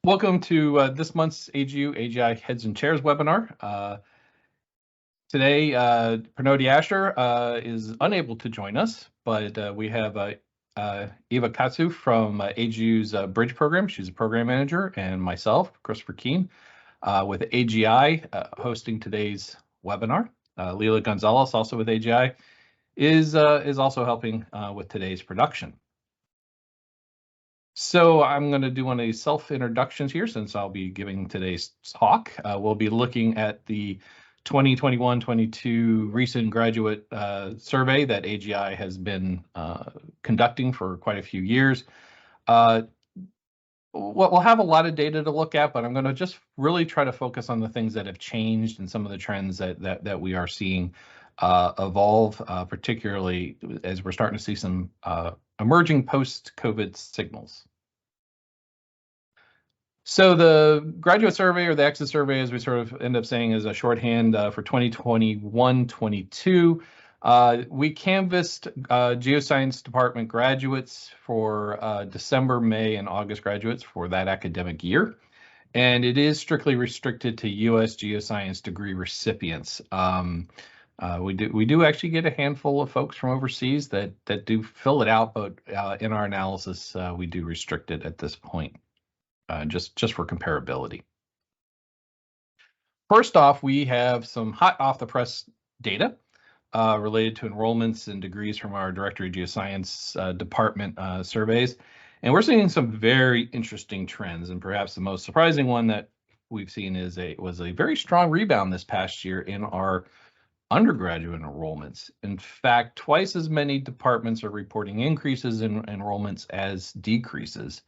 Welcome to this month's AGI Heads and Chairs webinar. Today, Pranoti Asher is unable to join us, but we have Eva Katsu from AGU's Bridge program. She's a program manager, and myself, Christopher Keene, with AGI hosting today's webinar. Leila Gonzalez, also with AGI, is also helping with today's production. So I'm going to do one of these self-introductions here since I'll be giving today's talk. We'll be looking at the 2021-22 recent graduate survey that AGI has been conducting for quite a few years. We'll have a lot of data to look at, but I'm going to just really try to focus on the things that have changed and some of the trends that we are seeing evolve, particularly as we're starting to see some emerging post-COVID signals. So the graduate survey, or the exit survey, as we sort of end up saying, is a shorthand for 2021-22. We canvassed geoscience department graduates for December, May, and August graduates for that academic year. And it is strictly restricted to U.S. geoscience degree recipients. We do actually get a handful of folks from overseas that do fill it out, but in our analysis, we do restrict it at this point, just for comparability. First off, we have some hot off the press data related to enrollments and degrees from our Directory of Geoscience department surveys. And we're seeing some very interesting trends, and perhaps the most surprising one that we've seen was a very strong rebound this past year in our undergraduate enrollments. In fact, twice as many departments are reporting increases in enrollments as decreases.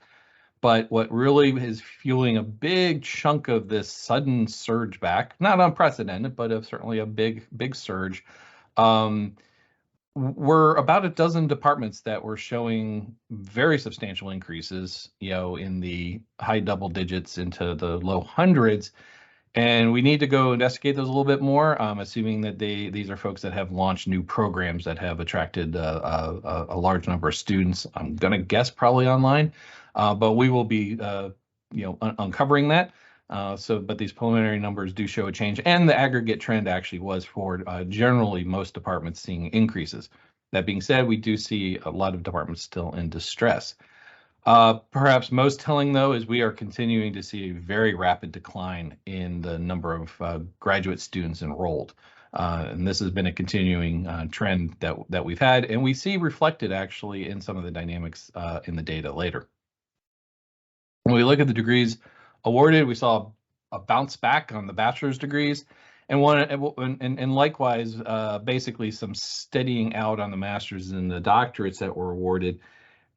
But what really is fueling a big chunk of this sudden surge back, not unprecedented, but certainly a big surge, were about a dozen departments that were showing very substantial increases, in the high double digits into the low hundreds. And we need to go investigate those a little bit more, assuming that these are folks that have launched new programs that have attracted a large number of students. I'm going to guess probably online, but we will be uncovering that. But these preliminary numbers do show a change, and the aggregate trend actually was for generally most departments seeing increases. That being said, we do see a lot of departments still in distress. Perhaps most telling, though, is we are continuing to see a very rapid decline in the number of graduate students enrolled. And this has been a continuing trend that we've had, and we see reflected actually in some of the dynamics in the data later. When we look at the degrees awarded, we saw a bounce back on the bachelor's degrees, and likewise, basically some steadying out on the master's and the doctorates that were awarded.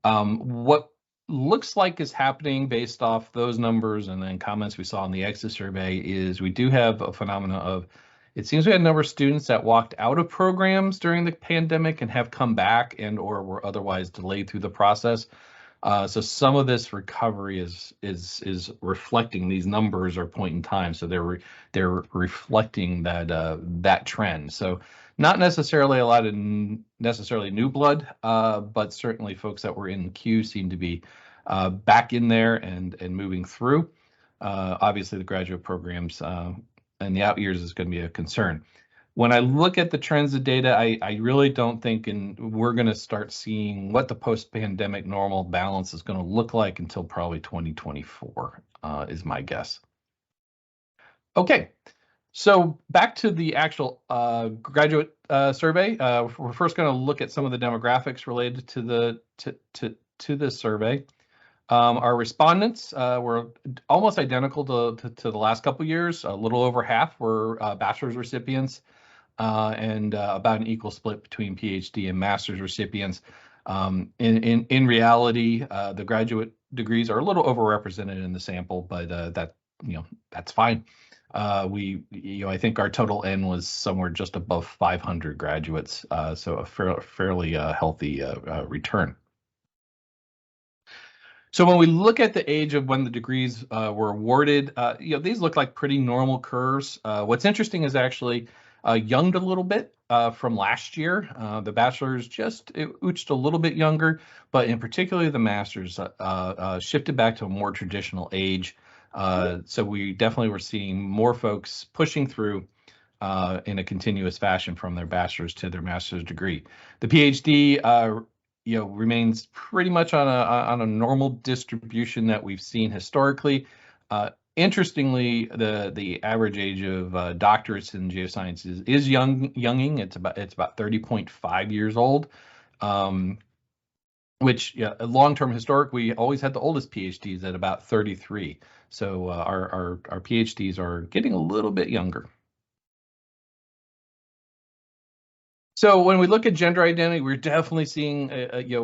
What looks like is happening based off those numbers and then comments we saw in the exit survey is we do have a phenomena of, it seems we had a number of students that walked out of programs during the pandemic and have come back and or were otherwise delayed through the process. So some of this recovery is reflecting these numbers or point in time. So they're reflecting that trend. So not necessarily a lot of necessarily new blood, but certainly folks that were in the queue seem to be back in there and moving through. Obviously, the graduate programs in the out years is going to be a concern. When I look at the trends of data, I really don't think we're going to start seeing what the post-pandemic normal balance is going to look like until probably 2024 is my guess. Okay. So back to the actual graduate survey. We're first going to look at some of the demographics related to this survey. Our respondents were almost identical to the last couple of years. A little over half were bachelor's recipients, and about an equal split between PhD and master's recipients. In reality, the graduate degrees are a little overrepresented in the sample, but that's fine. I think our total N was somewhere just above 500 graduates, so a fairly healthy return. So when we look at the age of when the degrees were awarded, these look like pretty normal curves. What's interesting is actually younged a little bit from last year. The bachelor's just ooched a little bit younger, but in particular the master's shifted back to a more traditional age. So we definitely were seeing more folks pushing through in a continuous fashion from their bachelor's to their master's degree. The PhD, remains pretty much on a normal distribution that we've seen historically. Interestingly, the average age of doctorates in geosciences is younging. It's about 30.5 years old. Which, long-term historic, we always had the oldest PhDs at about 33. So our PhDs are getting a little bit younger. So when we look at gender identity, we're definitely seeing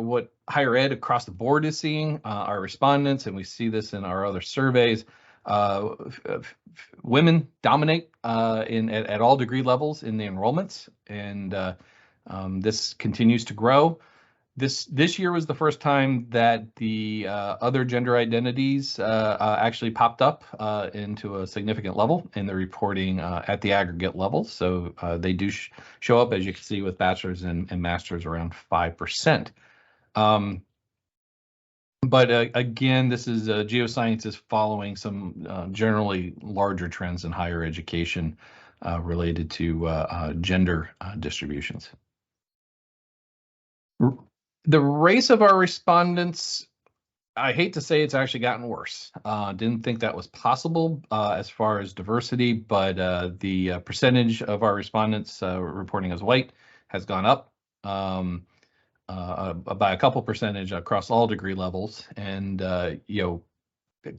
what higher ed across the board is seeing. Our respondents, and we see this in our other surveys. Women dominate at all degree levels in the enrollments, and this continues to grow. This year was the first time that the other gender identities actually popped up into a significant level in the reporting at the aggregate level. So they do show up, as you can see, with bachelor's and master's around 5%. But again, this is geosciences following some generally larger trends in higher education related to gender distributions. The race of our respondents, I hate to say it's actually gotten worse. Didn't think that was possible as far as diversity, but the percentage of our respondents reporting as white has gone up by a couple percentage across all degree levels. And,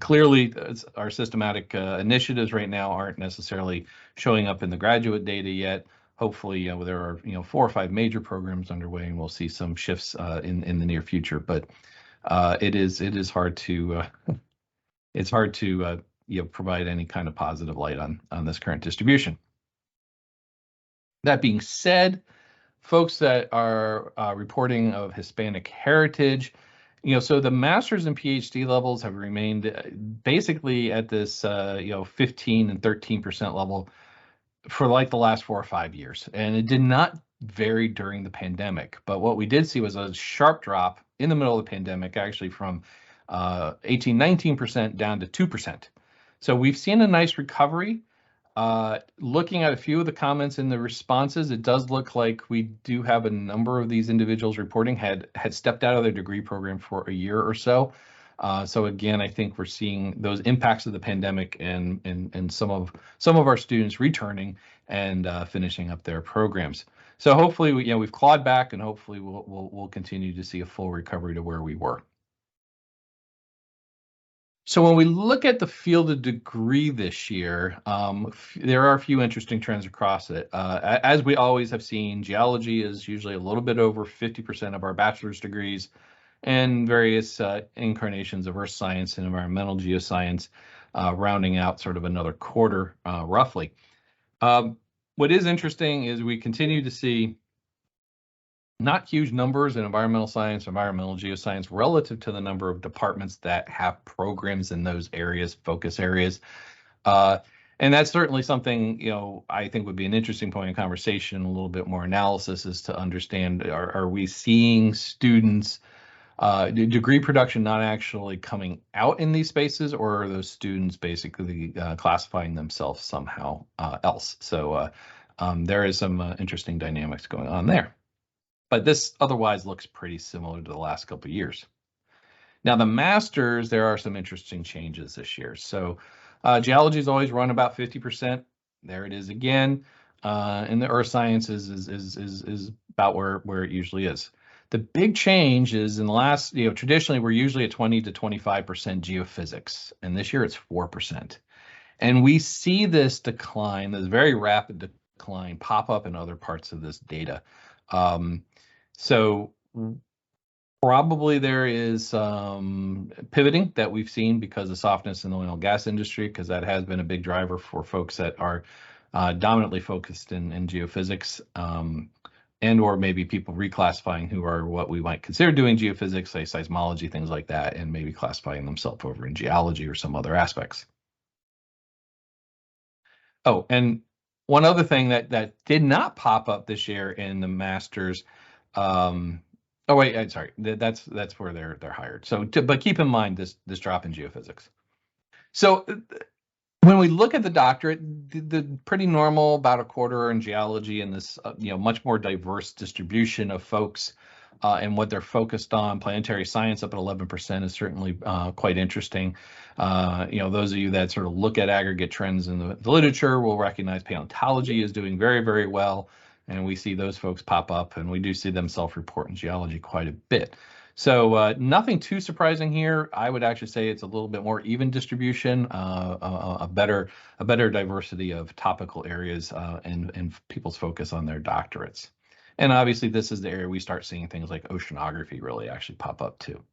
clearly our systematic initiatives right now aren't necessarily showing up in the graduate data yet. Hopefully, there are 4 or 5 major programs underway, and we'll see some shifts in the near future. But it is hard to provide any kind of positive light on this current distribution. That being said, folks that are reporting of Hispanic heritage, so the master's and PhD levels have remained basically at this 15 and 13% level for like the last 4 or 5 years, and it did not vary during the pandemic. But what we did see was a sharp drop in the middle of the pandemic, actually from 19% down to 2%. So we've seen a nice recovery. Looking at a few of the comments in the responses, it does look like we do have a number of these individuals reporting had stepped out of their degree program for a year or so. So again, I think we're seeing those impacts of the pandemic and some of our students returning and finishing up their programs. So hopefully, we've clawed back, and hopefully we'll continue to see a full recovery to where we were. So when we look at the field of degree this year, there are a few interesting trends across it. As we always have seen, geology is usually a little bit over 50% of our bachelor's degrees, and various incarnations of earth science and environmental geoscience, rounding out sort of another quarter, roughly. What is interesting is we continue to see not huge numbers in environmental science, environmental geoscience, relative to the number of departments that have programs in those areas, focus areas. And that's certainly something, I think would be an interesting point of conversation, a little bit more analysis, is to understand, are we seeing students degree production not actually coming out in these spaces, or are those students basically classifying themselves somehow else? So there is some interesting dynamics going on there. But this otherwise looks pretty similar to the last couple of years. Now, the masters, there are some interesting changes this year. So geology has always run about 50%. There it is again. And the earth sciences is about where it usually is. The big change is in the last, traditionally we're usually at 20 to 25% geophysics, and this year it's 4%. And we see this decline, this very rapid decline, pop up in other parts of this data. So probably there is pivoting that we've seen because of softness in the oil and gas industry, because that has been a big driver for folks that are dominantly focused in geophysics. And or maybe people reclassifying who are what we might consider doing geophysics, say seismology, things like that, and maybe classifying themselves over in geology or some other aspects. Oh, and One other thing that did not pop up this year in the masters. Oh wait, I'm sorry. That's where they're hired. So, but keep in mind this drop in geophysics. So when we look at the doctorate, the pretty normal, about a quarter in geology, and this much more diverse distribution of folks and what they're focused on. Planetary science up at 11% is certainly quite interesting. Those of you that sort of look at aggregate trends in the literature will recognize paleontology is doing very, very well, and we see those folks pop up, and we do see them self-report in geology quite a bit. So nothing too surprising here. I would actually say it's a little bit more even distribution, a better diversity of topical areas, and people's focus on their doctorates. And obviously, this is the area we start seeing things like oceanography really actually pop up too.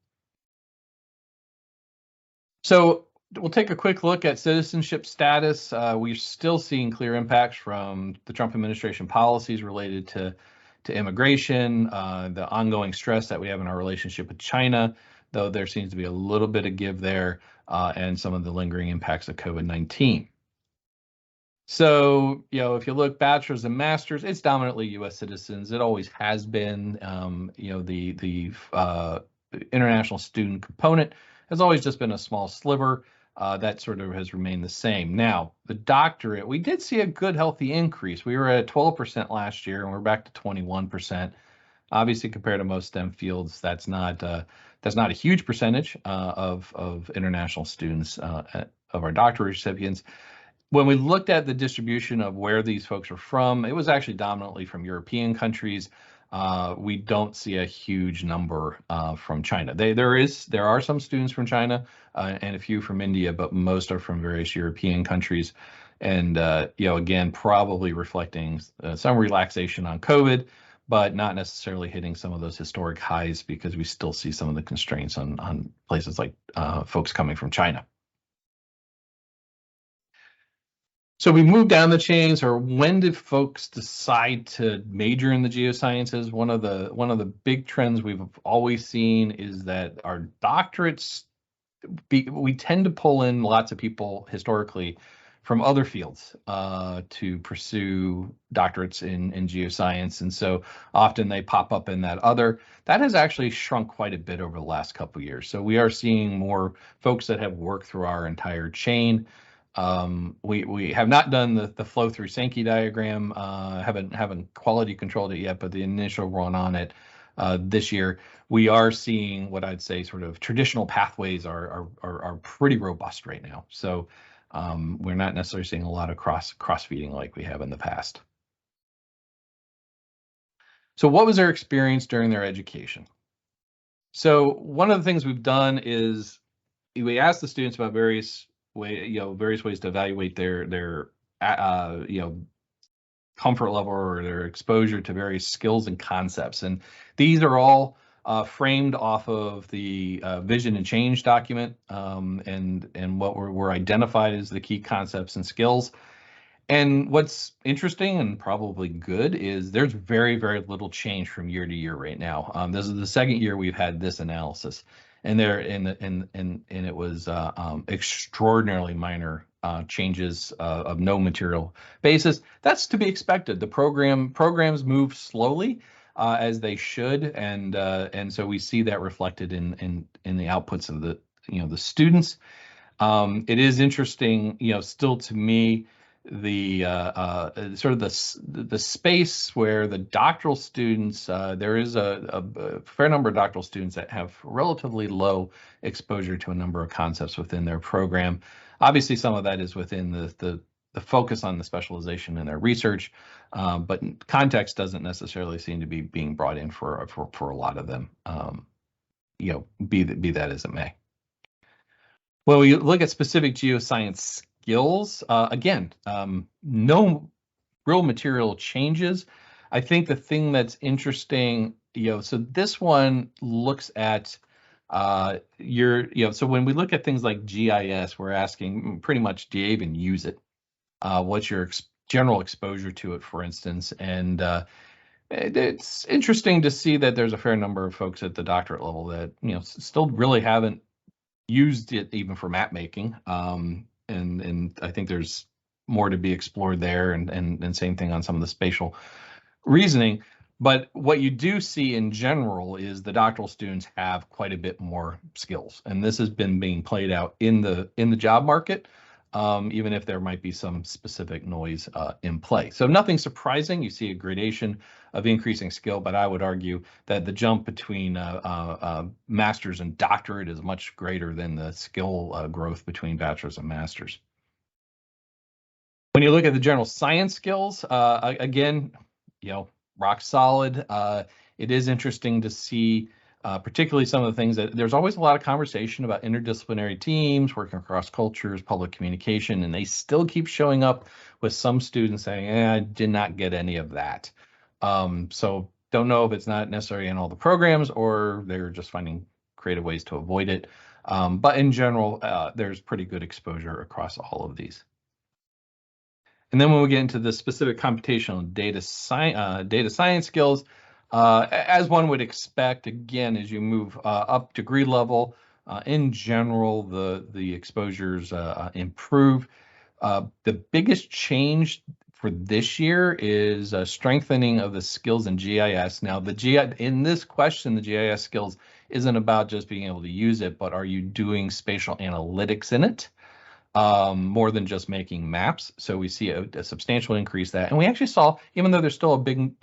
So we'll take a quick look at citizenship status. We're still seeing clear impacts from the Trump administration policies related to immigration, the ongoing stress that we have in our relationship with China, though there seems to be a little bit of give there, and some of the lingering impacts of COVID-19. So, if you look bachelor's and master's, it's dominantly U.S. citizens. It always has been. The international student component has always just been a small sliver. That sort of has remained the same. Now, the doctorate, we did see a good, healthy increase. We were at 12% last year, and we're back to 21%. Obviously, compared to most STEM fields, that's not a huge percentage of international students of our doctorate recipients. When we looked at the distribution of where these folks are from, it was actually dominantly from European countries. We don't see a huge number from China. There are some students from China and a few from India, but most are from various European countries. And again, probably reflecting some relaxation on COVID, but not necessarily hitting some of those historic highs, because we still see some of the constraints on places like folks coming from China. So we move down the chains, or when did folks decide to major in the geosciences? One of the big trends we've always seen is that our doctorates, we tend to pull in lots of people historically from other fields to pursue doctorates in geoscience, and so often they pop up in that other. That has actually shrunk quite a bit over the last couple of years. So we are seeing more folks that have worked through our entire chain. We have not done the flow through Sankey diagram, haven't quality controlled it yet, but the initial run on it this year, we are seeing what I'd say sort of traditional pathways are pretty robust right now. So we're not necessarily seeing a lot of cross feeding like we have in the past. So what was their experience during their education? So one of the things we've done is we asked the students about various ways to evaluate their comfort level or their exposure to various skills and concepts. And these are all framed off of the vision and change document, and what were identified as the key concepts and skills. And what's interesting and probably good is there's very, very little change from year to year right now. This is the second year we've had this analysis, and it was extraordinarily minor changes of no material basis. That's to be expected. The programs move slowly, as they should, and so we see that reflected in the outputs of the students. It is interesting, still to me, the sort of the space where the doctoral students, there is a fair number of doctoral students that have relatively low exposure to a number of concepts within their program. Obviously, some of that is within the focus on the specialization in their research, but context doesn't necessarily seem to be being brought in for a lot of them. Be that as it may. When we look at specific geoscience skills, again, no real material changes. I think the thing that's interesting, so this one looks at so when we look at things like GIS, we're asking pretty much, do you even use it? What's your general exposure to it, for instance? And it's interesting to see that there's a fair number of folks at the doctorate level that still really haven't used it even for map making. And I think there's more to be explored there, and same thing on some of the spatial reasoning. But what you do see in general is the doctoral students have quite a bit more skills, and this has been being played out in the job market, even if there might be some specific noise in play. So nothing surprising. You see a gradation of increasing skill, but I would argue that the jump between master's and doctorate is much greater than the skill growth between bachelor's and master's. When you look at the general science skills, again, rock solid. It is interesting to see, particularly some of the things that there's always a lot of conversation about interdisciplinary teams, working across cultures, public communication, and they still keep showing up with some students saying, I did not get any of that. So don't know if it's not necessarily in all the programs or they're just finding creative ways to avoid it. But in general, there's pretty good exposure across all of these. And then when we get into the specific computational data science skills, as one would expect, again, as you move up degree level, in general, the exposures improve. The biggest change for this year is a strengthening of the skills in GIS. Now, in this question, the GIS skills isn't about just being able to use it, but are you doing spatial analytics in it? More than just making maps. So we see a substantial increase that, and we actually saw, even though there's still a big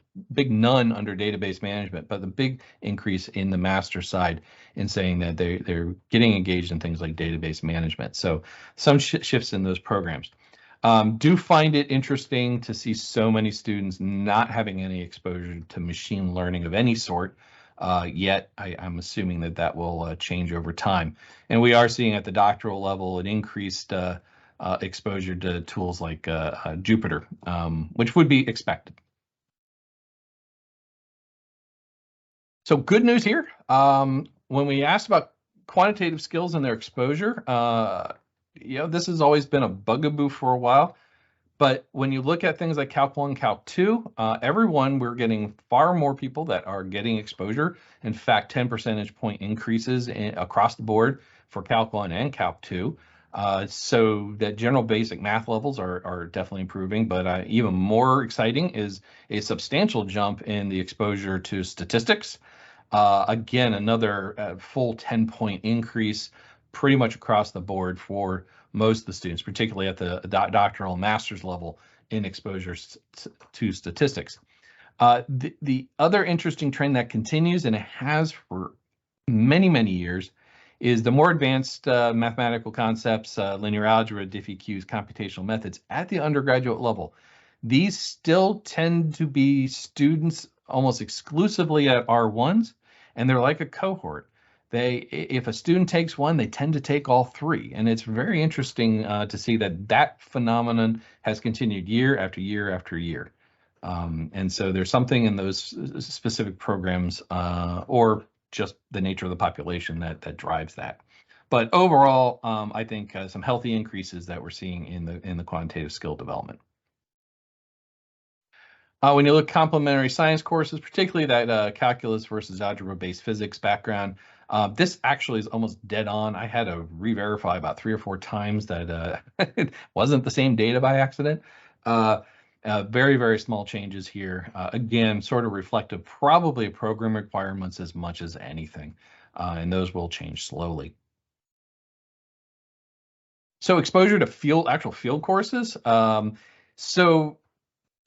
none under database management, but the big increase in the master side in saying that they're getting engaged in things like database management. So some shifts in those programs. Do find it interesting to see so many students not having any exposure to machine learning of any sort. Yet I'm assuming that will change over time. And we are seeing at the doctoral level an increased exposure to tools like Jupyter, which would be expected. So good news here. When we asked about quantitative skills and their exposure, this has always been a bugaboo for a while. But when you look at things like Calc 1, Calc 2, we're getting far more people that are getting exposure. In fact, 10 percentage point increases across the board for Calc 1 and Calc 2. So that general basic math levels are definitely improving, but even more exciting is a substantial jump in the exposure to statistics. Again, another full 10-point increase pretty much across the board for most of the students, particularly at the doctoral and master's level in exposure to statistics. The other interesting trend that continues, and it has for many, many years, is the more advanced mathematical concepts, linear algebra, diffie-Qs, computational methods at the undergraduate level. These still tend to be students almost exclusively at R1s, and they're like a cohort. If a student takes one, they tend to take all three. And it's very interesting to see that phenomenon has continued year after year after year. And so there's something in those specific programs or just the nature of the population that drives that. But overall, I think some healthy increases that we're seeing in the quantitative skill development. When you look at complementary science courses, particularly that calculus versus algebra-based physics background, this actually is almost dead on. I had to re-verify about 3 or 4 times that it wasn't the same data by accident. Very, very small changes here. Again, sort of reflective probably of program requirements as much as anything, and those will change slowly. So exposure to actual field courses. So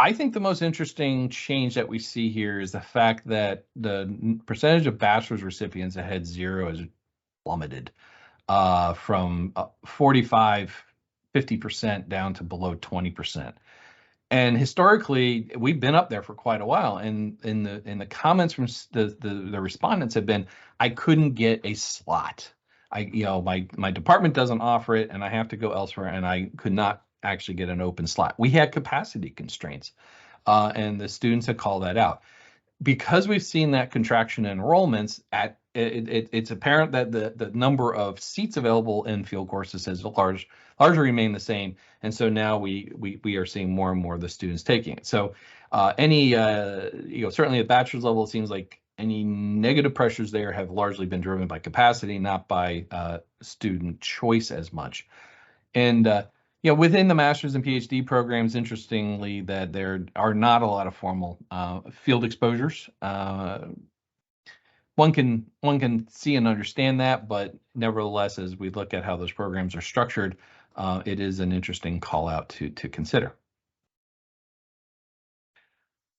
I think the most interesting change that we see here is the fact that the percentage of bachelor's recipients that had 0 has plummeted from 45, 50% down to below 20%. And historically, we've been up there for quite a while. And in the comments from the respondents have been, I couldn't get a slot. My department doesn't offer it, and I have to go elsewhere, and I could not actually get an open slot. We had capacity constraints, and the students had called that out. Because we've seen that contraction in enrollments, it's apparent that the number of seats available in field courses has largely remained the same, and so now we are seeing more and more of the students taking it. So certainly at bachelor's level, it seems like any negative pressures there have largely been driven by capacity, not by student choice as much. And within the master's and PhD programs, interestingly, that there are not a lot of formal field exposures. One can see and understand that, but nevertheless, as we look at how those programs are structured, it is an interesting call out to consider.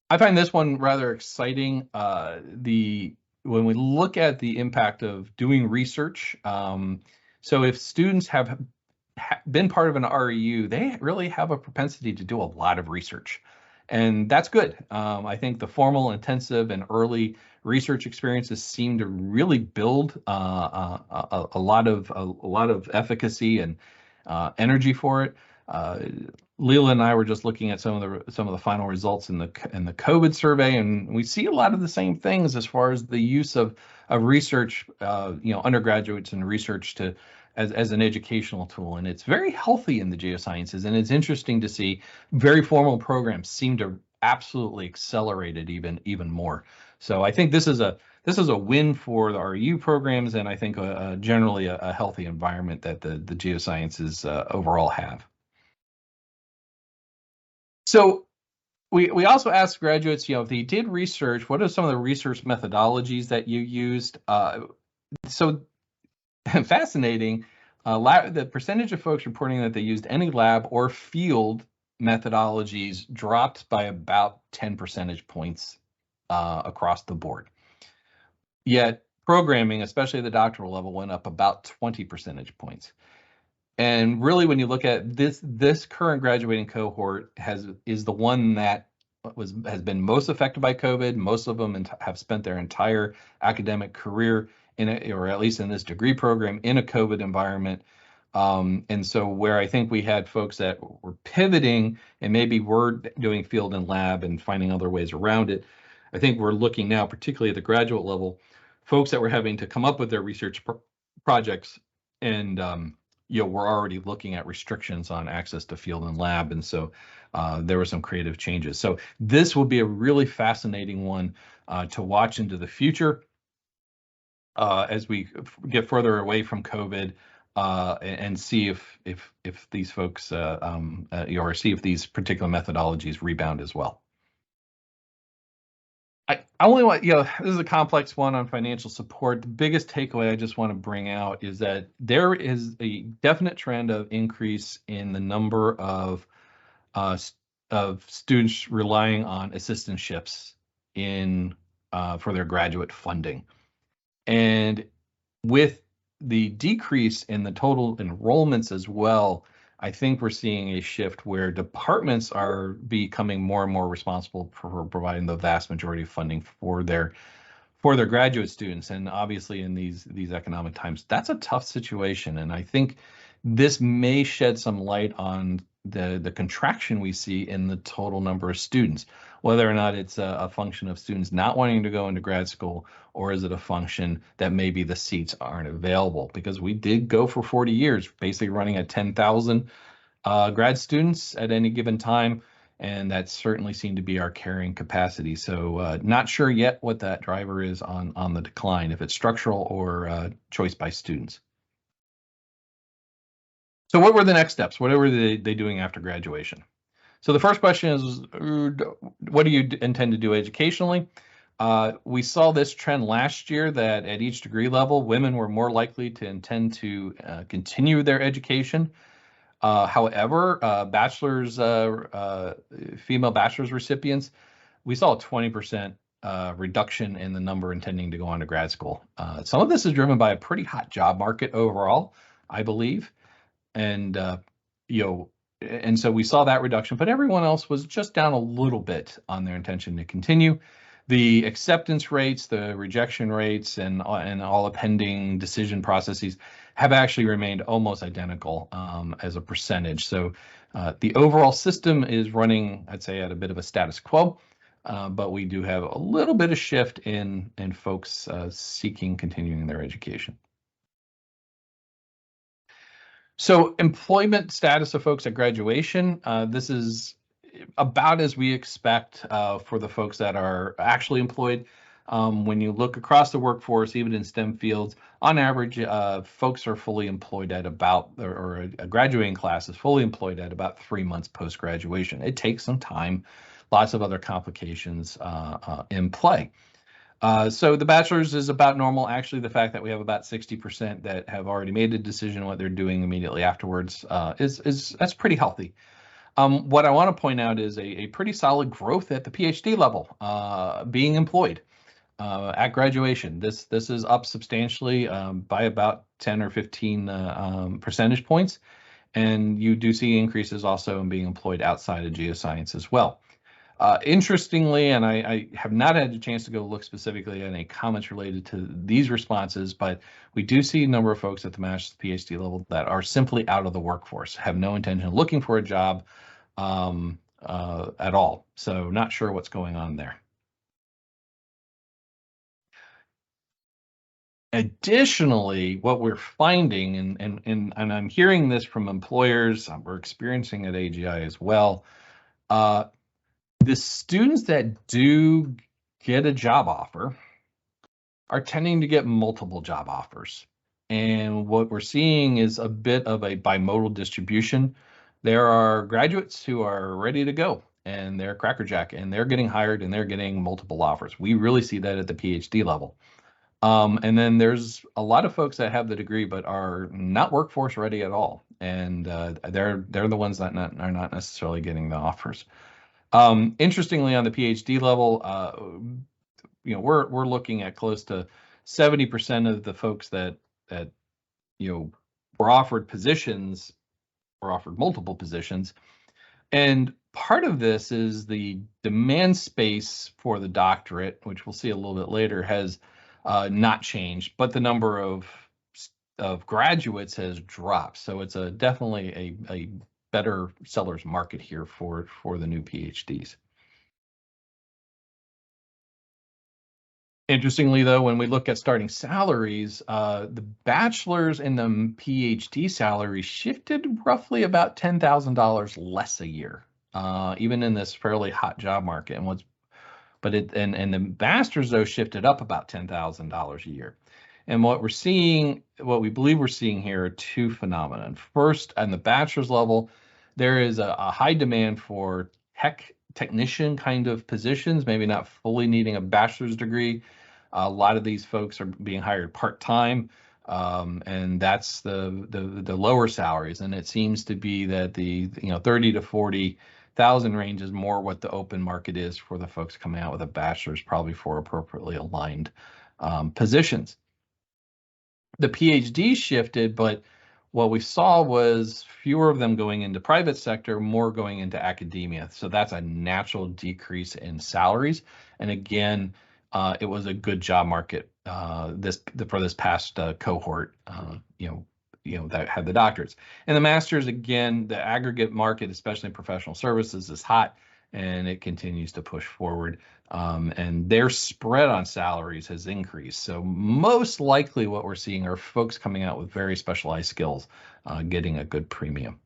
I find this one rather exciting. When we look at the impact of doing research, so if students have been part of an REU, they really have a propensity to do a lot of research, and that's good. I think the formal, intensive, and early research experiences seem to really build a lot of efficacy and energy for it. Leela and I were just looking at some of the final results in the COVID survey, and we see a lot of the same things as far as the use of research, undergraduates and research as an educational tool, and it's very healthy in the geosciences. And it's interesting to see very formal programs seem to absolutely accelerate it even more. So I think this is a win for the REU programs, and I think generally a healthy environment that the geosciences overall have. So we also asked graduates, if they did research, what are some of the research methodologies that you used? So fascinating, the percentage of folks reporting that they used any lab or field methodologies dropped by about 10 percentage points across the board. Yet programming, especially at the doctoral level, went up about 20 percentage points. And really, when you look at this current graduating cohort is the one that has been most affected by COVID. Most of them have spent their entire academic career or at least in this degree program, in a COVID environment. And so where I think we had folks that were pivoting and maybe were doing field and lab and finding other ways around it, I think we're looking now, particularly at the graduate level, folks that were having to come up with their research projects, and we're already looking at restrictions on access to field and lab, and so there were some creative changes. So this will be a really fascinating one to watch into the future as we get further away from COVID, and see if these folks or see if these particular methodologies rebound as well. I only want, this is a complex one on financial support. The biggest takeaway I just want to bring out is that there is a definite trend of increase in the number of students relying on assistantships for their graduate funding. And with the decrease in the total enrollments as well, I think we're seeing a shift where departments are becoming more and more responsible for providing the vast majority of funding for their graduate students. And obviously in these economic times, that's a tough situation. And I think this may shed some light on the contraction we see in the total number of students, whether or not it's a function of students not wanting to go into grad school, or is it a function that maybe the seats aren't available? Because we did go for 40 years, basically running at 10,000 grad students at any given time, and that certainly seemed to be our carrying capacity. So not sure yet what that driver is on the decline, if it's structural or choice by students. So what were the next steps? What were they doing after graduation? So the first question is, what do you intend to do educationally? We saw this trend last year that at each degree level, women were more likely to intend to continue their education. However, female bachelor's recipients, we saw a 20% reduction in the number intending to go on to grad school. Some of this is driven by a pretty hot job market overall, I believe. And and so we saw that reduction, but everyone else was just down a little bit on their intention to continue. The acceptance rates, the rejection rates, and all the pending decision processes have actually remained almost identical as a percentage. So the overall system is running, I'd say, at a bit of a status quo, but we do have a little bit of shift in folks seeking continuing their education. So employment status of folks at graduation, this is about as we expect for the folks that are actually employed. When you look across the workforce, even in STEM fields, on average, folks are fully employed at about, or a graduating class is fully employed at about 3 months post-graduation. It takes some time, lots of other complications in play. So the bachelor's is about normal. Actually, the fact that we have about 60% that have already made a decision what they're doing immediately afterwards is that's pretty healthy. What I want to point out is a pretty solid growth at the PhD level, being employed at graduation. This is up substantially by about 10 or 15 percentage points, and you do see increases also in being employed outside of geoscience as well. Interestingly, and I have not had a chance to go look specifically at any comments related to these responses, but we do see a number of folks at the master's PhD level that are simply out of the workforce, have no intention of looking for a job at all. So not sure what's going on there. Additionally, what we're finding, and I'm hearing this from employers, we're experiencing at AGI as well, the students that do get a job offer are tending to get multiple job offers. And what we're seeing is a bit of a bimodal distribution. There are graduates who are ready to go and they're crackerjack and they're getting hired and they're getting multiple offers. We really see that at the PhD level. And then there's a lot of folks that have the degree but are not workforce ready at all, and they're the ones that are not necessarily getting the offers. Interestingly, on the PhD level, we're looking at close to 70% of the folks that were offered positions, were offered multiple positions, and part of this is the demand space for the doctorate, which we'll see a little bit later, has not changed, but the number of graduates has dropped. So it's definitely a better seller's market here for the new PhDs. Interestingly, though, when we look at starting salaries, the bachelor's and the PhD salary shifted roughly about $10,000 less a year, even in this fairly hot job market. And the master's, though, shifted up about $10,000 a year. And what we believe we're seeing here are two phenomena. First, on the bachelor's level, there is a high demand for technician kind of positions, maybe not fully needing a bachelor's degree. A lot of these folks are being hired part-time, and that's the lower salaries. And it seems to be that the 30 to 40,000 range is more what the open market is for the folks coming out with a bachelor's, probably for appropriately aligned positions. The PhD shifted, but what we saw was fewer of them going into private sector, more going into academia. So that's a natural decrease in salaries. And again, it was a good job market for this past cohort, that had the doctorates. And the masters, again, the aggregate market, especially in professional services, is hot, and it continues to push forward. And their spread on salaries has increased. So most likely what we're seeing are folks coming out with very specialized skills, getting a good premium.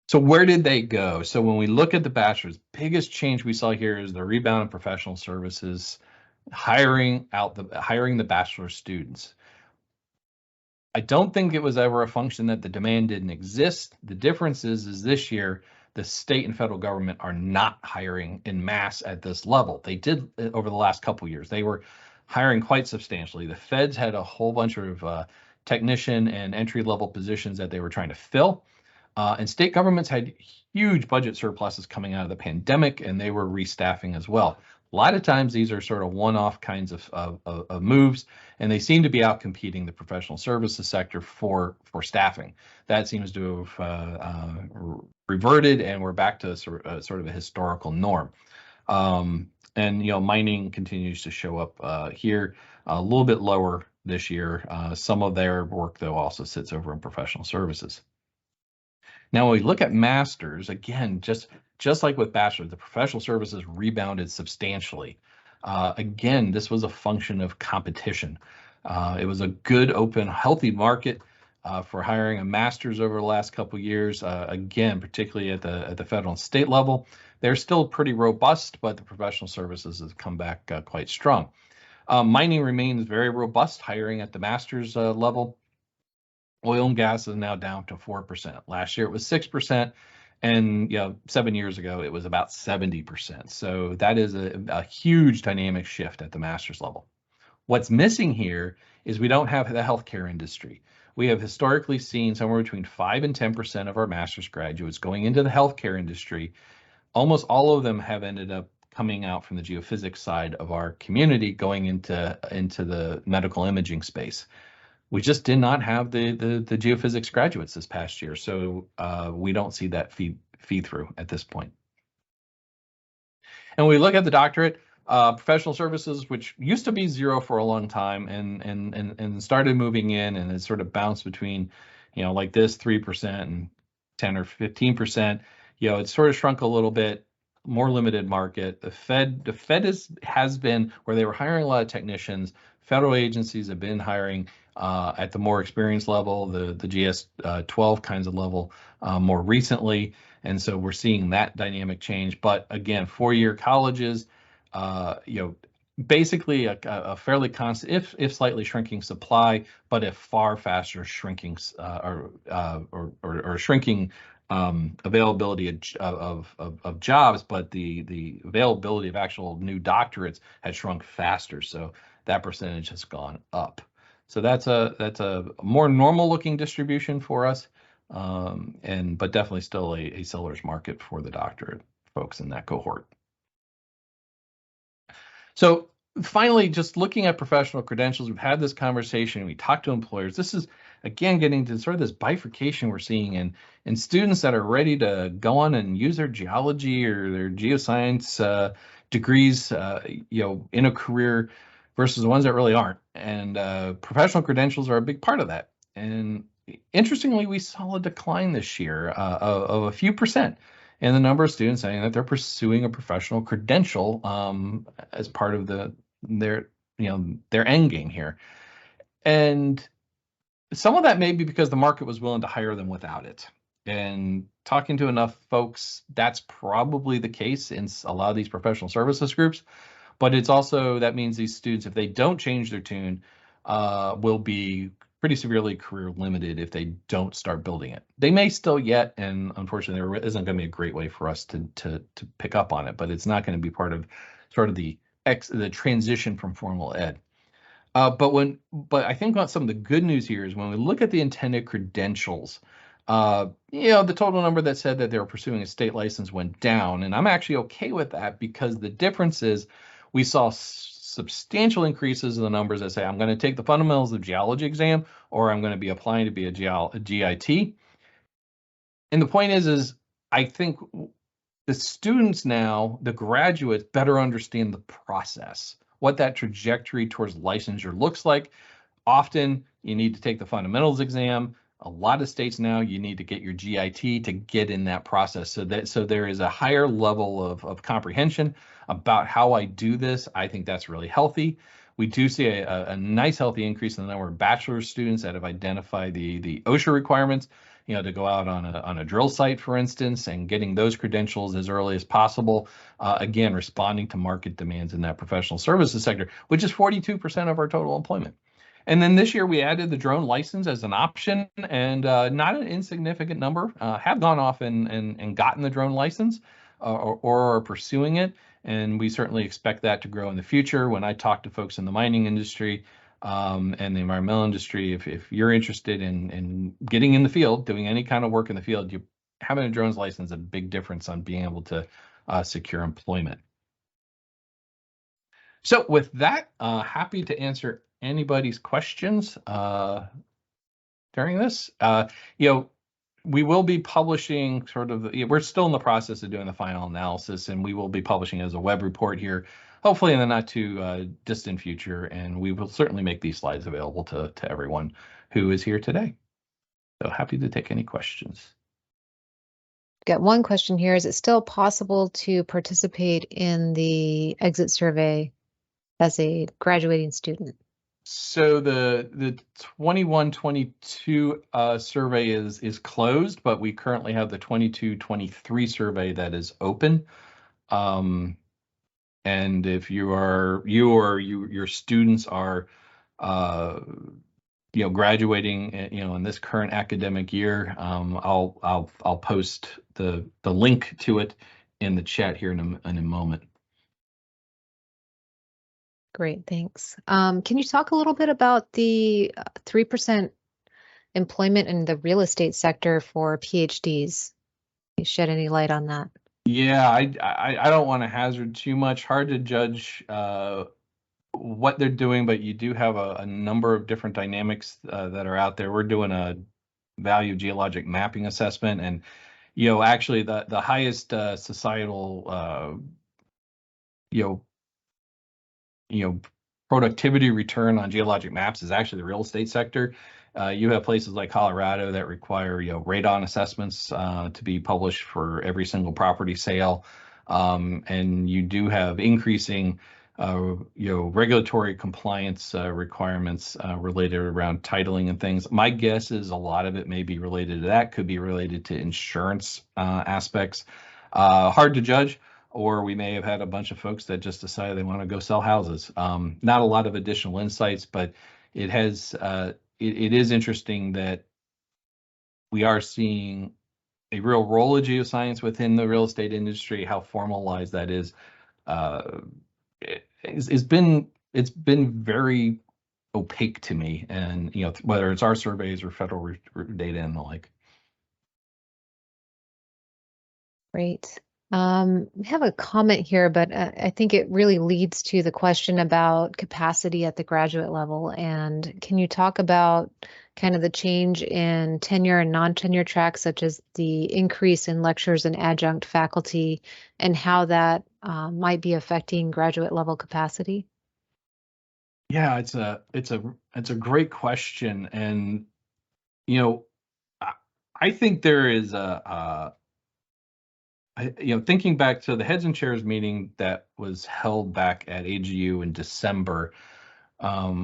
So where did they go? So when we look at the bachelor's, biggest change we saw here is the rebound in professional services, hiring the bachelor students. I don't think it was ever a function that the demand didn't exist. The difference is this year, the state and federal government are not hiring in mass at this level. They did over the last couple of years. They were hiring quite substantially. The feds had a whole bunch of technician and entry-level positions that they were trying to fill. And state governments had huge budget surpluses coming out of the pandemic, and they were restaffing as well. A lot of times these are sort of one-off kinds of moves, and they seem to be outcompeting the professional services sector for staffing. That seems to have reverted, and we're back to sort of a historical norm. And mining continues to show up here, a little bit lower this year. Some of their work, though, also sits over in professional services. Now, when we look at masters, again, just like with bachelor's, the professional services rebounded substantially. Again, this was a function of competition. It was a good, open, healthy market for hiring a master's over the last couple of years. Again, particularly at the federal and state level, they're still pretty robust, but the professional services have come back quite strong. Mining remains very robust, hiring at the master's level. Oil and gas is now down to 4%. Last year it was 6%, and 7 years ago it was about 70%. So that is a huge dynamic shift at the master's level. What's missing here is we don't have the healthcare industry. We have historically seen somewhere between 5 and 10% of our master's graduates going into the healthcare industry. Almost all of them have ended up coming out from the geophysics side of our community, going into the medical imaging space. We just did not have the geophysics graduates this past year, so we don't see that feed through at this point. And when we look at the doctorate, professional services, which used to be 0 for a long time, and started moving in, and it sort of bounced between, like this 3% and 10 or 15%. It sort of shrunk a little bit. More limited market. The Fed has been where they were hiring a lot of technicians. Federal agencies have been hiring at the more experienced level, the GS 12 kinds of level more recently, and so we're seeing that dynamic change. But again, 4-year colleges, basically a fairly constant, if slightly shrinking supply, but a far faster shrinking or shrinking availability of jobs, but the availability of actual new doctorates has shrunk faster. So that percentage has gone up. So that's a more normal looking distribution for us, but definitely still a seller's market for the doctorate folks in that cohort. So finally, just looking at professional credentials, we've had this conversation, we talked to employers. This is, again, getting to sort of this bifurcation we're seeing in students that are ready to go on and use their geology or their geoscience degrees, in a career versus the ones that really aren't. And professional credentials are a big part of that. And interestingly, we saw a decline this year of a few percent in the number of students saying that they're pursuing a professional credential as part of their end game here. And some of that may be because the market was willing to hire them without it. And talking to enough folks, that's probably the case in a lot of these professional services groups. But it's also, that means these students, if they don't change their tune, will be pretty severely career limited if they don't start building it. They may still yet, and unfortunately there isn't going to be a great way for us to pick up on it, but it's not going to be part of sort of the transition from formal ed. But I think some of the good news here is when we look at the intended credentials, the total number that said that they were pursuing a state license went down, and I'm actually okay with that because the difference is we saw substantial increases in the numbers that say I'm going to take the fundamentals of geology exam, or I'm going to be applying to be a GIT. And the point is I think the students now, the graduates, better understand the process, what that trajectory towards licensure looks like. Often you need to take the fundamentals exam. A lot of states now, you need to get your GIT to get in that process. So there is a higher level of comprehension about how I do this. I think that's really healthy. We do see a nice healthy increase in the number of bachelor's students that have identified the OSHA requirements, to go out on a drill site, for instance, and getting those credentials as early as possible. Again, responding to market demands in that professional services sector, which is 42% of our total employment. And then this year we added the drone license as an option, and not an insignificant number have gone off and gotten the drone license or are pursuing it. And we certainly expect that to grow in the future. When I talk to folks in the mining industry and the environmental industry, if you're interested in getting in the field, doing any kind of work in the field, having a drones license is a big difference on being able to secure employment. So with that, happy to answer anybody's questions during this. We will be publishing we're still in the process of doing the final analysis, and we will be publishing as a web report here, hopefully in the not too distant future, and we will certainly make these slides available to everyone who is here today. So happy to take any questions. Got one question here. Is it still possible to participate in the exit survey as a graduating student? So the 21-22 survey is closed, but we currently have the 22-23 survey that is open. And And if your students are, graduating, in this current academic year, I'll post the link to it in the chat here in a moment. Great, thanks. Can you talk a little bit about the 3% employment in the real estate sector for PhDs? Can you shed any light on that? Yeah, I don't want to hazard too much. Hard to judge what they're doing, but you do have a number of different dynamics that are out there. We're doing a value geologic mapping assessment, and actually the highest societal you know productivity return on geologic maps is actually the real estate sector. You have places like Colorado that require radon assessments to be published for every single property sale, and you do have increasing regulatory compliance requirements related around titling and things. My guess is a lot of it may be related to that, could be related to insurance aspects. Hard to judge. Or we may have had a bunch of folks that just decided they want to go sell houses. Not a lot of additional insights, but it has it is interesting that we are seeing a real role of geoscience within the real estate industry. How formalized that is, it's been very opaque to me, and whether it's our surveys or federal data and the like. Great. We have a comment here, but I think it really leads to the question about capacity at the graduate level. And can you talk about kind of the change in tenure and non-tenure tracks, such as the increase in lectures and adjunct faculty, and how that might be affecting graduate level capacity? Yeah, it's a great question, and I think there is thinking back to the Heads and Chairs meeting that was held back at AGU in December,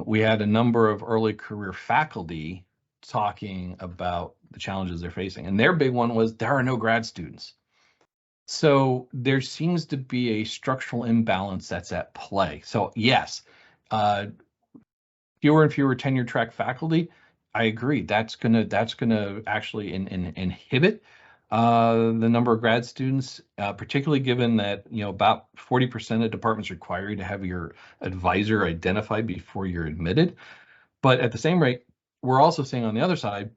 we had a number of early career faculty talking about the challenges they're facing. And their big one was there are no grad students. So there seems to be a structural imbalance that's at play. So yes, fewer and fewer tenure track faculty. I agree. That's gonna actually inhibit the number of grad students, particularly given that about 40% of departments require you to have your advisor identified before you're admitted. But at the same rate, we're also seeing on the other side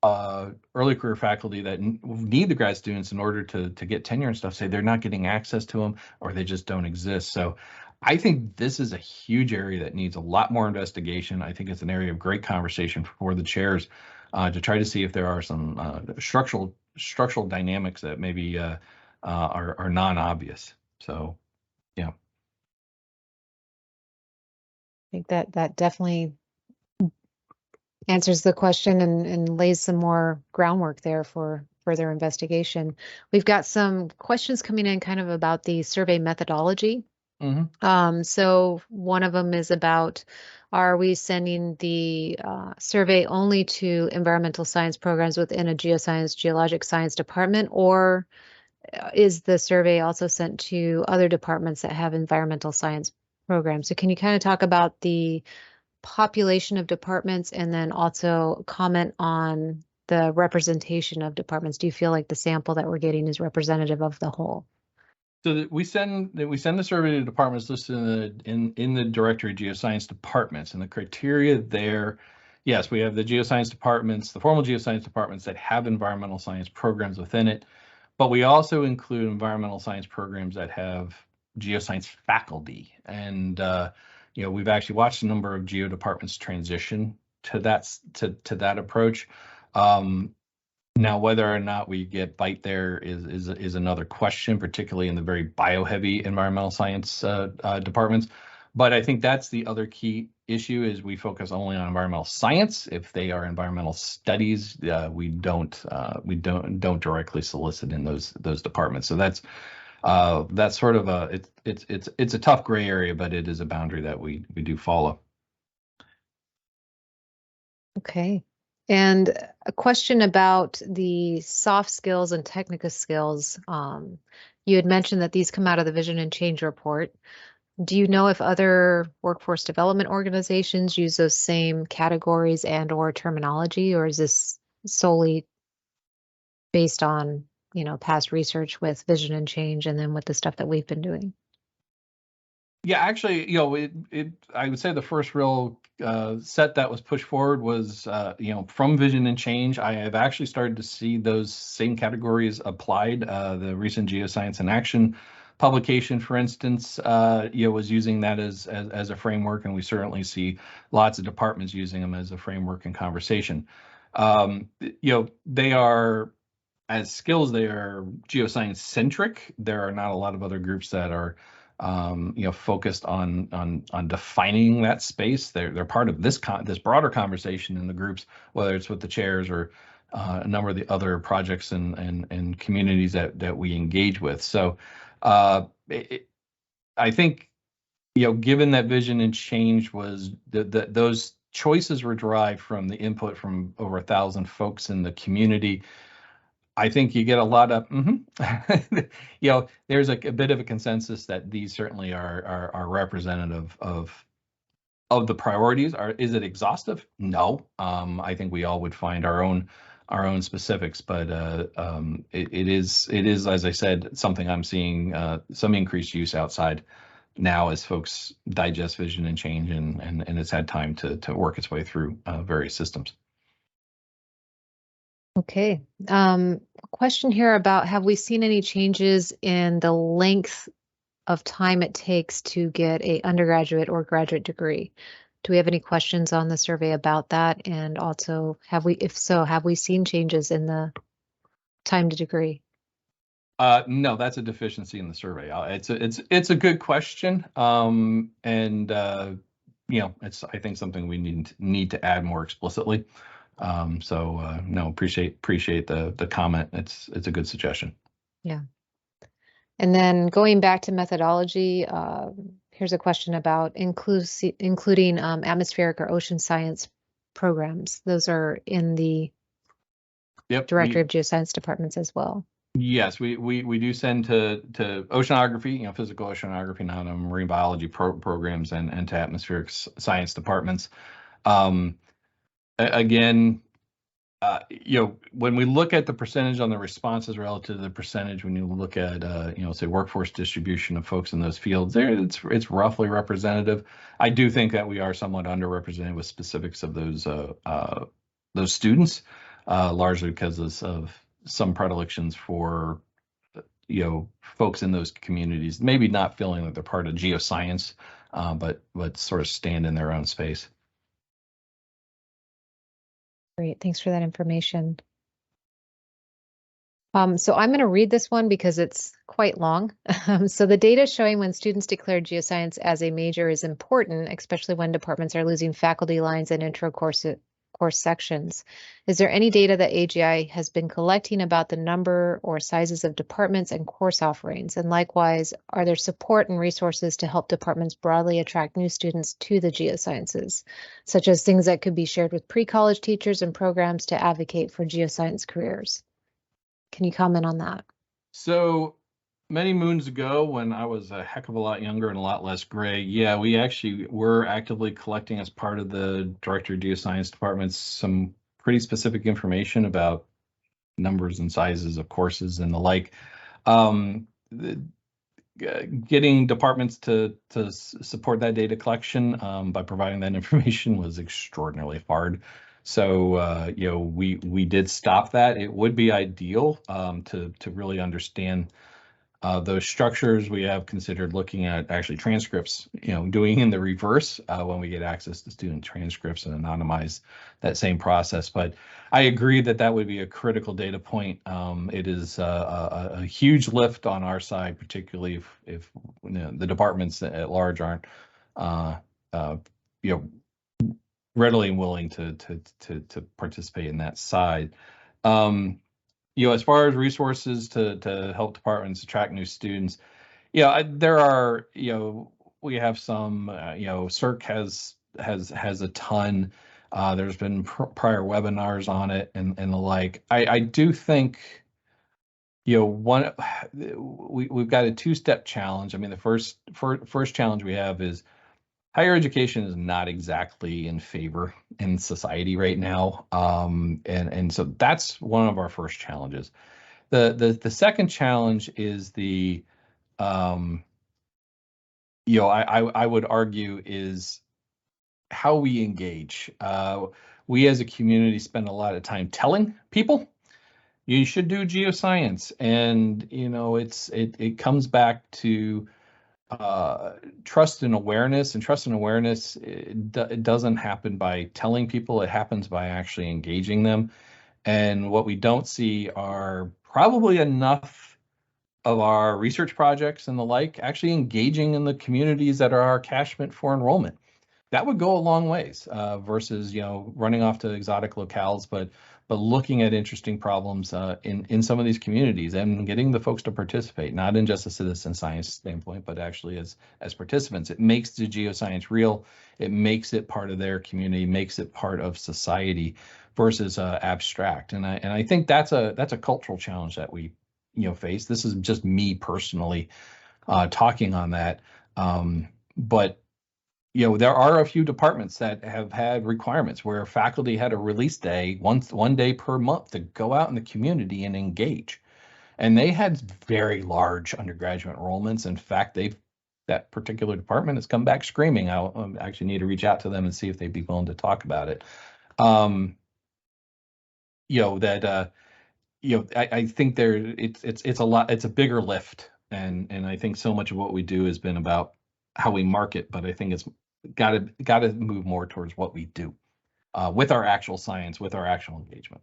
early career faculty that need the grad students in order to get tenure and stuff say they're not getting access to them or they just don't exist. So I think this is a huge area that needs a lot more investigation. I think it's an area of great conversation for the chairs to try to see if there are some structural dynamics that maybe are non-obvious. So, yeah. I think that definitely answers the question and lays some more groundwork there for further investigation. We've got some questions coming in kind of about the survey methodology. So one of them is about, are we sending the survey only to environmental science programs within a geoscience, geologic science department, or is the survey also sent to other departments that have environmental science programs? So can you kind of talk about the population of departments and then also comment on the representation of departments? Do you feel like the sample that we're getting is representative of the whole? So we send the survey to departments listed in the directory of geoscience departments, and the criteria there. Yes, we have the geoscience departments, the formal geoscience departments that have environmental science programs within it, but we also include environmental science programs that have geoscience faculty. And we've actually watched a number of geo departments transition to that approach. Now, whether or not we get bite there is another question, particularly in the very bio-heavy environmental science departments. But I think that's the other key issue is we focus only on environmental science. If they are environmental studies, we don't directly solicit in those departments. So that's sort of it's a tough gray area, but it is a boundary that we do follow. Okay. And a question about the soft skills and technical skills. You had mentioned that these come out of the Vision and Change report. Do you know if other workforce development organizations use those same categories and or terminology, or is this solely based on, past research with Vision and Change and then with the stuff that we've been doing? Yeah, actually, I would say the first real set that was pushed forward was, from Vision and Change. I have actually started to see those same categories applied. The recent Geoscience in Action publication, for instance, was using that as a framework, and we certainly see lots of departments using them as a framework and conversation. They are, as skills, they are geoscience centric. There are not a lot of other groups that are focused on defining that space. They're part of this broader conversation in the groups, whether it's with the chairs or a number of the other projects and communities that we engage with. So I think, given that Vision and Change was those choices were derived from the input from over 1,000 folks in the community. I think you get a lot of, there's a bit of a consensus that these certainly are representative of the priorities. Is it exhaustive? No. I think we all would find our own specifics, but it is, as I said, something I'm seeing some increased use outside now as folks digest Vision and Change, and it's had time to work its way through various systems. Okay. Question here about, have we seen any changes in the length of time it takes to get a undergraduate or graduate degree? Do we have any questions on the survey about that? And also, if so, have we seen changes in the time to degree? No, that's a deficiency in the survey. It's a good question, and it's, I think, something we need to add more explicitly. No, appreciate the comment. It's a good suggestion. Yeah. And then going back to methodology, here's a question about including atmospheric or ocean science programs. Those are in the Directory of Geoscience departments as well. Yes, we do send to oceanography, physical oceanography, marine biology programs, and to atmospheric science departments. Again, when we look at the percentage on the responses relative to the percentage, when you look at, say, workforce distribution of folks in those fields, it's roughly representative. I do think that we are somewhat underrepresented with specifics of those students, largely because of some predilections for, folks in those communities, maybe not feeling that they're part of geoscience, but sort of stand in their own space. Great, thanks for that information. So I'm going to read this one because it's quite long. So the data showing when students declare geoscience as a major is important, especially when departments are losing faculty lines and intro course sections. Is there any data that AGI has been collecting about the number or sizes of departments and course offerings? And likewise, are there support and resources to help departments broadly attract new students to the geosciences, such as things that could be shared with pre-college teachers and programs to advocate for geoscience careers? Can you comment on that? So many moons ago, when I was a heck of a lot younger and a lot less gray, yeah, we actually were actively collecting, as part of the Director of Geoscience departments, some pretty specific information about numbers and sizes of courses and the like. Getting departments to support that data collection by providing that information was extraordinarily hard. So we did stop that. It would be ideal to really understand those structures. We have considered looking at actually transcripts, doing in the reverse when we get access to student transcripts and anonymize that same process. But I agree that would be a critical data point. It is a huge lift on our side, particularly if the departments at large aren't readily willing to participate in that side. As far as resources to help departments attract new students, there are, we have some, CERC has a ton. There's been prior webinars on it and the like. I do think we've got a two-step challenge. I mean, the first challenge we have is higher education is not exactly in favor in society right now. And so that's one of our first challenges. The second challenge is I would argue is how we engage. We as a community spend a lot of time telling people you should do geoscience, and it comes back to trust and awareness. And trust and awareness, it doesn't happen by telling people; it happens by actually engaging them. And what we don't see are probably enough of our research projects and the like actually engaging in the communities that are our catchment for enrollment. That would go a long ways versus running off to exotic locales, but looking at interesting problems in some of these communities and getting the folks to participate, not in just a citizen science standpoint, but actually as participants. It makes the geoscience real. It makes it part of their community, makes it part of society versus abstract. And I think that's a cultural challenge that we face. This is just me personally talking on that, but there are a few departments that have had requirements where faculty had a release day one day per month to go out in the community and engage. And they had very large undergraduate enrollments. In fact, that particular department has come back screaming. I actually need to reach out to them and see if they'd be willing to talk about it. I think it's a lot. It's a bigger lift, and I think so much of what we do has been about how we market, but I think it's got to move more towards what we do with our actual science, with our actual engagement.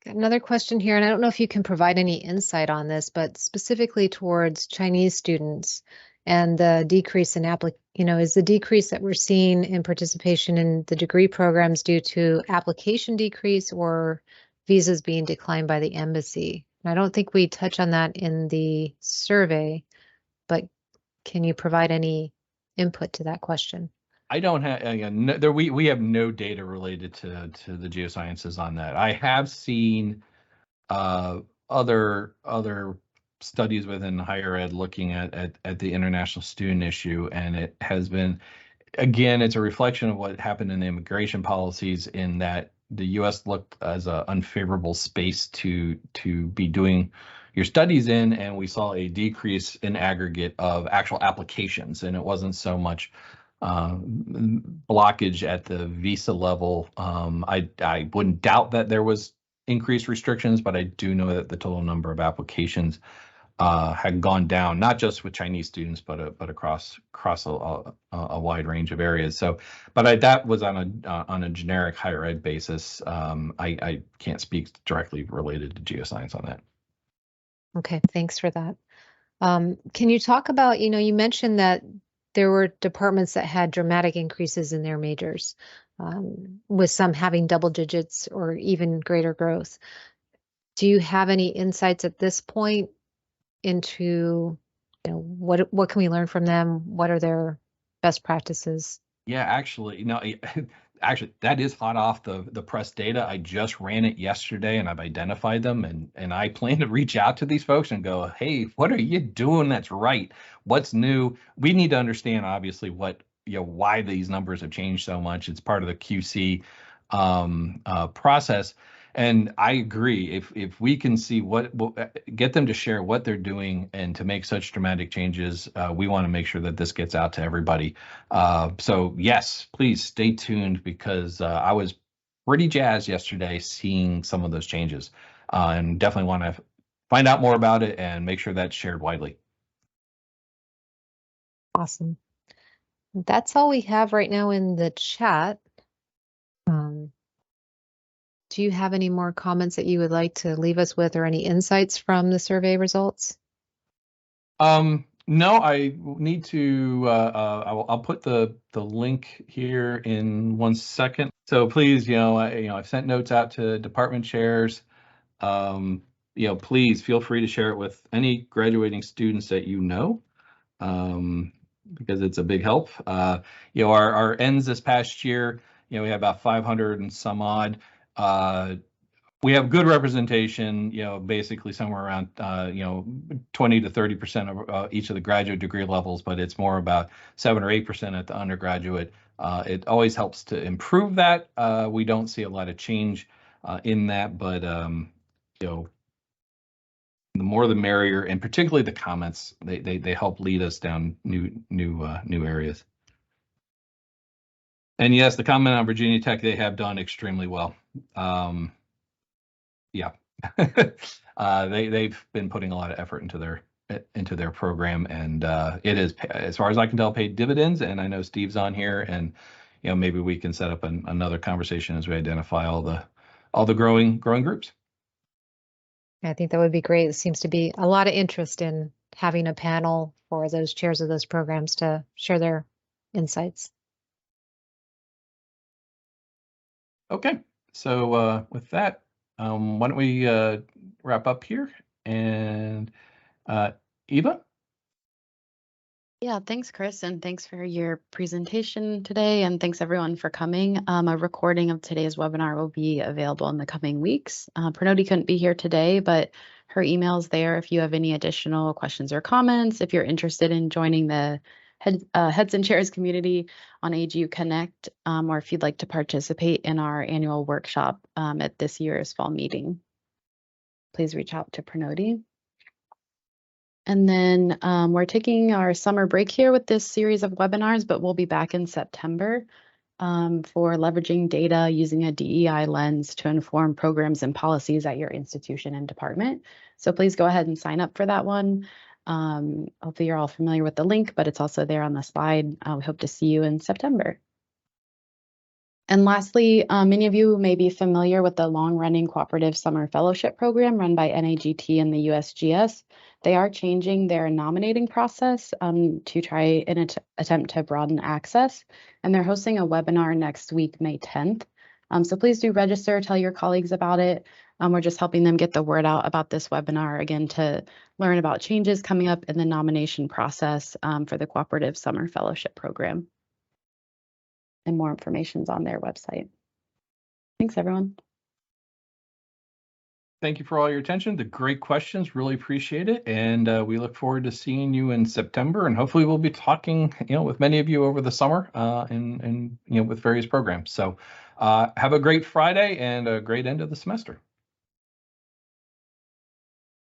Got another question here, and I don't know if you can provide any insight on this, but specifically towards Chinese students and the decrease in is the decrease that we're seeing in participation in the degree programs due to application decrease or visas being declined by the embassy? And I don't think we touch on that in the survey, but can you provide any input to that question? I don't have we have no data related to the geosciences on that. I have seen other studies within higher ed looking at the international student issue, and it has been, again, it's a reflection of what happened in the immigration policies, in that the U.S. looked as an unfavorable space to be doing your studies in, and we saw a decrease in aggregate of actual applications, and it wasn't so much blockage at the visa level. I wouldn't doubt that there was increased restrictions, but I do know that the total number of applications had gone down, not just with Chinese students, but across a wide range of areas. So, but that was on a generic higher ed basis. I can't speak directly related to geoscience on that. Okay, thanks for that. Can you talk about, you mentioned that there were departments that had dramatic increases in their majors, with some having double digits or even greater growth. Do you have any insights at this point into what can we learn from them? What are their best practices? Yeah, actually, that is hot off the press data. I just ran it yesterday, and I've identified them, and I plan to reach out to these folks and go, hey, what are you doing that's right? What's new? We need to understand, obviously, why these numbers have changed so much. It's part of the QC process. And I agree. If we can see get them to share what they're doing and to make such dramatic changes, we want to make sure that this gets out to everybody. So yes, please stay tuned, because I was pretty jazzed yesterday seeing some of those changes, and definitely want to find out more about it and make sure that's shared widely. Awesome. That's all we have right now in the chat. Do you have any more comments that you would like to leave us with, or any insights from the survey results? No, I need to. I'll put the link here in 1 second. So please, I've sent notes out to department chairs. Please feel free to share it with any graduating students that because it's a big help. Our ends this past year, we had about 500 and some odd. we have good representation, basically somewhere around, 20 to 30% of each of the graduate degree levels, but it's more about 7 or 8% at the undergraduate. It always helps to improve that. We don't see a lot of change in that, but the more the merrier, and particularly the comments, they help lead us down new areas. And yes, the comment on Virginia Tech, they have done extremely well. Yeah, they've been putting a lot of effort into their program, and it is, as far as I can tell, paid dividends. And I know Steve's on here, and maybe we can set up another conversation as we identify all the growing groups. I think that would be great. There seems to be a lot of interest in having a panel for those chairs of those programs to share their insights. Okay, so with that, why don't we wrap up here? And Eva? Yeah, thanks, Chris, and thanks for your presentation today, and thanks everyone for coming. A recording of today's webinar will be available in the coming weeks. Pranoti couldn't be here today, but her email's there if you have any additional questions or comments. If you're interested in joining the Heads and Chairs community on AGU Connect, or if you'd like to participate in our annual workshop at this year's fall meeting, please reach out to Pranoti. And then we're taking our summer break here with this series of webinars, but we'll be back in September for leveraging data using a DEI lens to inform programs and policies at your institution and department. So please go ahead and sign up for that one. Hopefully you're all familiar with the link, but it's also there on the slide. We hope to see you in September. And lastly, many of you may be familiar with the long-running cooperative summer fellowship program run by NAGT and the USGS. They are changing their nominating process to try and attempt to broaden access. And they're hosting a webinar next week, May 10th. So please do register, tell your colleagues about it. We're just helping them get the word out about this webinar, again, to learn about changes coming up in the nomination process for the cooperative summer fellowship program. And more information's on their website. Thanks, everyone. Thank you for all your attention. The great questions, really appreciate it. And we look forward to seeing you in September. And hopefully we'll be talking, with many of you over the summer and with various programs. So have a great Friday and a great end of the semester.